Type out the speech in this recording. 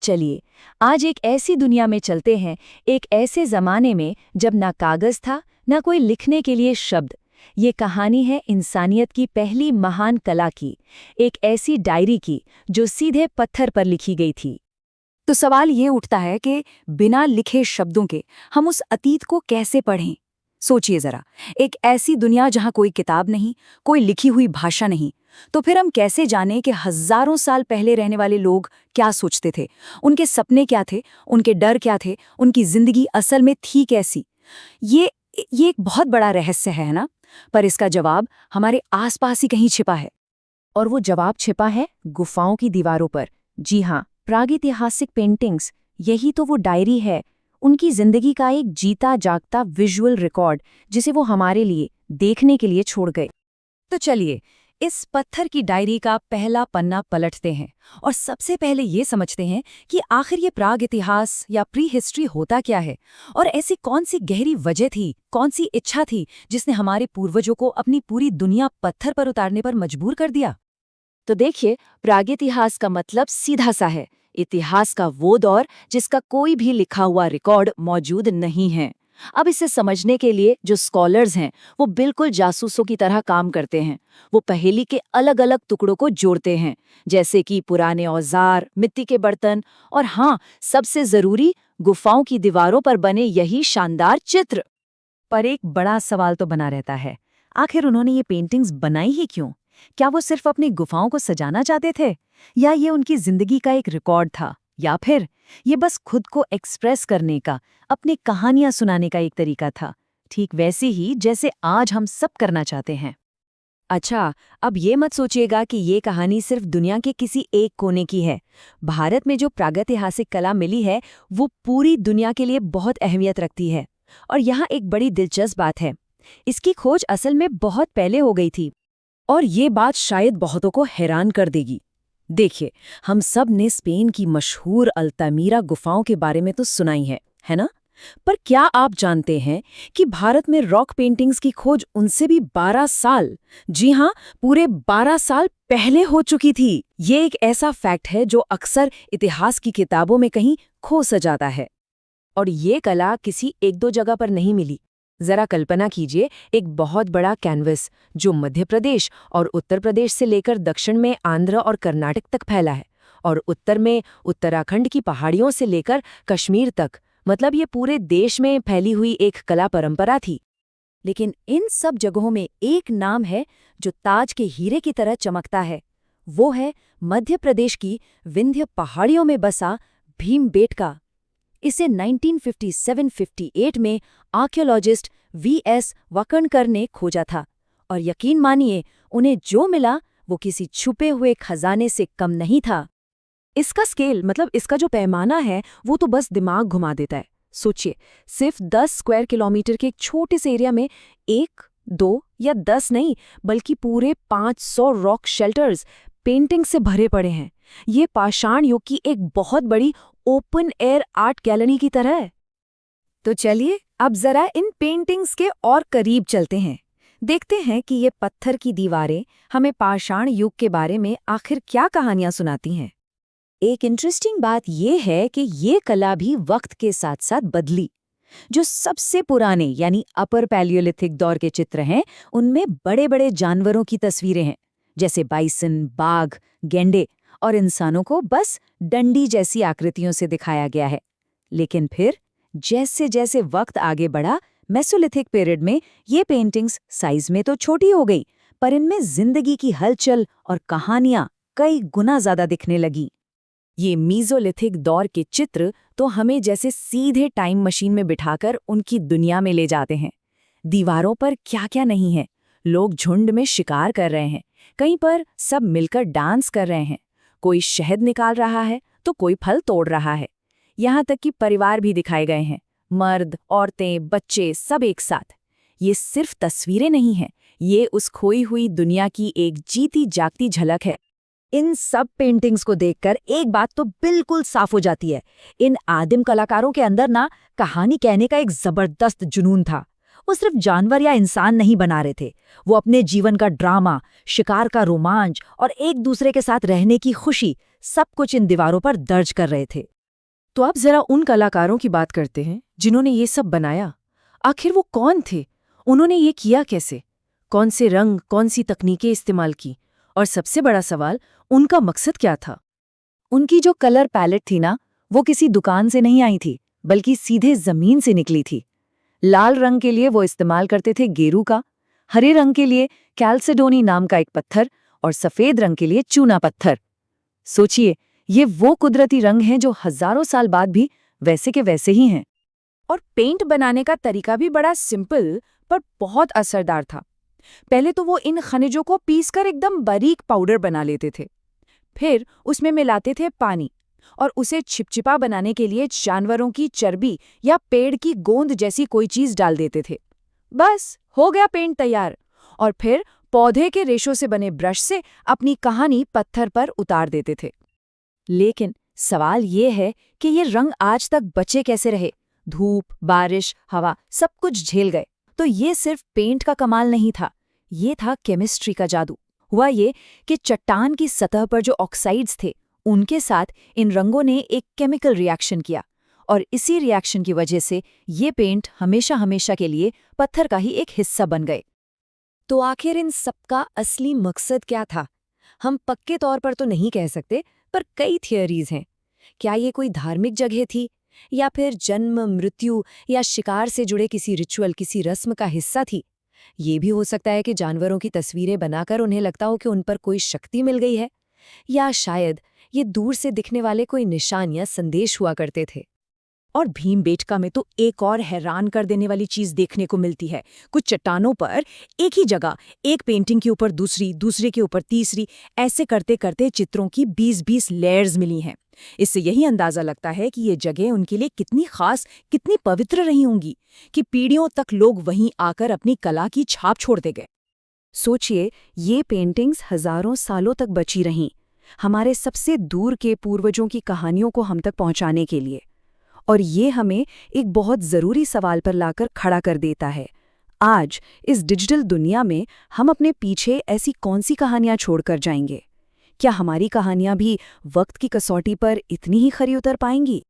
चलिए आज एक ऐसी दुनिया में चलते हैं, एक ऐसे जमाने में जब ना कागज था ना कोई लिखने के लिए शब्द। ये कहानी है इंसानियत की पहली महान कला की, एक ऐसी डायरी की जो सीधे पत्थर पर लिखी गई थी। तो सवाल ये उठता है कि बिना लिखे शब्दों के हम उस अतीत को कैसे पढ़ें। सोचिए जरा, एक ऐसी दुनिया जहां कोई किताब नहीं, कोई लिखी हुई भाषा नहीं, तो फिर हम कैसे जानें कि हजारों साल पहले रहने वाले लोग क्या सोचते थे, उनके सपने क्या थे, उनके डर क्या थे, उनकी जिंदगी असल में थी कैसी। ये ये एक बहुत बड़ा रहस्य है ना। पर इसका जवाब हमारे आसपास ही कहीं छिपा है। और वो जवाब छिपा है गुफाओं की दीवारों पर। जी हाँ, प्रागैतिहासिक पेंटिंग्स, यही तो वो डायरी है, उनकी जिंदगी का एक जीता जागता विजुअल रिकॉर्ड जिसे वो हमारे लिए देखने के लिए छोड़ गए। तो चलिए इस पत्थर की डायरी का पहला पन्ना पलटते हैं और सबसे पहले ये समझते हैं कि आखिर ये प्राग इतिहास या प्री हिस्ट्री होता क्या है, और ऐसी कौन सी गहरी वजह थी, कौन सी इच्छा थी जिसने हमारे पूर्वजों को अपनी पूरी दुनिया पत्थर पर उतारने पर मजबूर कर दिया। तो देखिए, प्रागैतिहास का मतलब सीधा सा है, इतिहास का वो दौर जिसका कोई भी लिखा हुआ रिकॉर्ड मौजूद नहीं है। अब इसे समझने के लिए जो स्कॉलर्स हैं वो बिल्कुल जासूसों की तरह काम करते हैं। वो पहेली के अलग अलग टुकड़ों को जोड़ते हैं, जैसे कि पुराने औजार, मिट्टी के बर्तन और हाँ, सबसे जरूरी गुफाओं की दीवारों पर बने यही शानदार चित्र। पर एक बड़ा सवाल तो बना रहता है, आखिर उन्होंने ये पेंटिंग्स बनाई ही क्यों? क्या वो सिर्फ अपनी गुफाओं को सजाना चाहते थे, या ये उनकी जिंदगी का एक रिकॉर्ड था, या फिर ये बस खुद को एक्सप्रेस करने का, अपनी कहानियां सुनाने का एक तरीका था, ठीक वैसे ही जैसे आज हम सब करना चाहते हैं। अच्छा, अब ये मत सोचिएगा कि ये कहानी सिर्फ दुनिया के किसी एक कोने की है। भारत में जो प्रागैतिहासिक कला मिली है वो पूरी दुनिया के लिए बहुत अहमियत रखती है। और यहाँ एक बड़ी दिलचस्प बात है, इसकी खोज असल में बहुत पहले हो गई थी। और ये बात शायद बहुतों को हैरान कर देगी। देखिए, हम सब ने स्पेन की मशहूर अल्तामीरा गुफाओं के बारे में तो सुना ही है ना? पर क्या आप जानते हैं कि भारत में रॉक पेंटिंग्स की खोज उनसे भी 12 साल, जी हाँ, पूरे 12 साल पहले हो चुकी थी। ये एक ऐसा फैक्ट है जो अक्सर इतिहास की किताबों में कहीं खो सा जाता है। और ये कला किसी एक दो जगह पर नहीं मिली। जरा कल्पना कीजिए, एक बहुत बड़ा कैनवस जो मध्य प्रदेश और उत्तर प्रदेश से लेकर दक्षिण में आंध्र और कर्नाटक तक फैला है, और उत्तर में उत्तराखंड की पहाड़ियों से लेकर कश्मीर तक, मतलब ये पूरे देश में फैली हुई एक कला परंपरा थी। लेकिन इन सब जगहों में एक नाम है जो ताज के हीरे की तरह चमकता है। वो है मध्य प्रदेश की विंध्य पहाड़ियों में बसा भीमबेटका। इसे 1957-58 में आर्कियोलॉजिस्ट V.S. वकणकर ने खोजा था, और यकीन मानिए, उन्हें जो मिला वो किसी छुपे हुए खजाने से कम नहीं था। इसका स्केल, मतलब इसका जो पैमाना है, वो तो बस दिमाग घुमा देता है। सोचिए, सिर्फ 10 स्क्वायर किलोमीटर के एक छोटे से एरिया में 1, 2 या 10 नहीं, बल्कि पूरे 500 रॉक शेल्टर्स पेंटिंग से भरे पड़े हैं। ये पाषाण युग की एक बहुत बड़ी ओपन एयर आर्ट गैलरी की तरह है। तो चलिए अब जरा इन पेंटिंग्स के और करीब चलते हैं, देखते हैं कि ये पत्थर की दीवारें हमें पाषाण युग के बारे में आखिर क्या कहानियां सुनाती हैं। एक इंटरेस्टिंग बात यह है कि ये कला भी वक्त के साथ साथ बदली। जो सबसे पुराने यानी अपर पैलियोलिथिक दौर के चित्र हैं, उनमें बड़े बड़े जानवरों की तस्वीरें हैं, जैसे बाइसन, बाघ, गेंडे, और इंसानों को बस डंडी जैसी आकृतियों से दिखाया गया है। लेकिन फिर जैसे जैसे वक्त आगे बढ़ा, मेसोलिथिक पीरियड में ये पेंटिंग्स साइज में तो छोटी हो गई, पर इनमें जिंदगी की हलचल और कहानियां कई गुना ज्यादा दिखने लगी। ये मीज़ोलिथिक दौर के चित्र तो हमें जैसे सीधे टाइम मशीन में बिठाकर उनकी दुनिया में ले जाते हैं। दीवारों पर क्या क्या नहीं है, लोग झुंड में शिकार कर रहे हैं, कहीं पर सब मिलकर डांस कर रहे हैं, कोई शहद निकाल रहा है तो कोई फल तोड़ रहा है। यहाँ तक कि परिवार भी दिखाए गए हैं, मर्द, औरतें, बच्चे, सब एक साथ। ये सिर्फ तस्वीरें नहीं हैं, ये उस खोई हुई दुनिया की एक जीती जागती झलक है। इन सब पेंटिंग्स को देखकर एक बात तो बिल्कुल साफ हो जाती है, इन आदिम कलाकारों के अंदर ना कहानी कहने का एक जबरदस्त जुनून था। वो सिर्फ जानवर या इंसान नहीं बना रहे थे, वो अपने जीवन का ड्रामा, शिकार का रोमांच और एक दूसरे के साथ रहने की खुशी, सब कुछ इन दीवारों पर दर्ज कर रहे थे। तो आप जरा उन कलाकारों की बात करते हैं जिन्होंने ये सब बनाया। आखिर वो कौन थे? उन्होंने ये किया कैसे? कौन से रंग, कौन सी तकनीकें इस्तेमाल की? और सबसे बड़ा सवाल, उनका मकसद क्या था? उनकी जो कलर पैलेट थी ना, वो किसी दुकान से नहीं आई थी, बल्कि सीधे जमीन से निकली थी। लाल रंग के लिए वो इस्तेमाल करते थे गेरू का, हरे रंग के लिए कैल्सेडोनी नाम का एक पत्थर और सफेद रंग के लिए चूना पत्थर। सोचिए, ये वो कुदरती रंग हैं जो हजारों साल बाद भी वैसे के वैसे ही हैं। और पेंट बनाने का तरीका भी बड़ा सिंपल पर बहुत असरदार था। पहले तो वो इन खनिजों को पीसकर एकदम बारीक पाउडर बना लेते थे। फिर उसमें मिलाते थे पानी और उसे चिपचिपा बनाने के लिए जानवरों की चर्बी या पेड़ की गोंद जैसी कोई चीज डाल देते थे। बस हो गया पेंट तैयार। और फिर पौधे के रेशों से बने ब्रश से अपनी कहानी पत्थर पर उतार देते थे। लेकिन सवाल ये है कि ये रंग आज तक बचे कैसे रहे? धूप, बारिश, हवा सब कुछ झेल गए। तो ये सिर्फ पेंट का कमाल नहीं था, ये था केमिस्ट्री का जादू। हुआ ये कि चट्टान की सतह पर जो ऑक्साइड्स थे, उनके साथ इन रंगों ने एक केमिकल रिएक्शन किया और इसी रिएक्शन की वजह से ये पेंट हमेशा हमेशा के लिए पत्थर का ही एक हिस्सा बन गए। तो आखिर इन सबका असली मकसद क्या था? हम पक्के तौर पर तो नहीं कह सकते, पर कई थियरीज हैं। क्या ये कोई धार्मिक जगह थी, या फिर जन्म, मृत्यु या शिकार से जुड़े किसी रिचुअल, किसी रस्म का हिस्सा थी? ये भी हो सकता है कि जानवरों की तस्वीरें बनाकर उन्हें लगता हो कि उन पर कोई शक्ति मिल गई है, या शायद ये दूर से दिखने वाले कोई निशान या संदेश हुआ करते थे। और भीमबेटका में तो एक और हैरान कर देने वाली चीज देखने को मिलती है। कुछ चट्टानों पर एक ही जगह एक पेंटिंग के ऊपर दूसरी, दूसरे के ऊपर तीसरी, ऐसे करते करते चित्रों की 20-20 लेयर्स मिली हैं। इससे यही अंदाजा लगता है कि ये जगह उनके लिए कितनी खास, कितनी पवित्र रही होंगी कि पीढ़ियों तक लोग वहीं आकर अपनी कला की छाप छोड़ते गए। सोचिए, ये पेंटिंग्स हजारों सालों तक बची रहीं, हमारे सबसे दूर के पूर्वजों की कहानियों को हम तक पहुंचाने के लिए। और ये हमें एक बहुत ज़रूरी सवाल पर लाकर खड़ा कर देता है। आज इस डिजिटल दुनिया में हम अपने पीछे ऐसी कौन सी कहानियां छोड़कर जाएंगे? क्या हमारी कहानियां भी वक्त की कसौटी पर इतनी ही खरी उतर पाएंगी?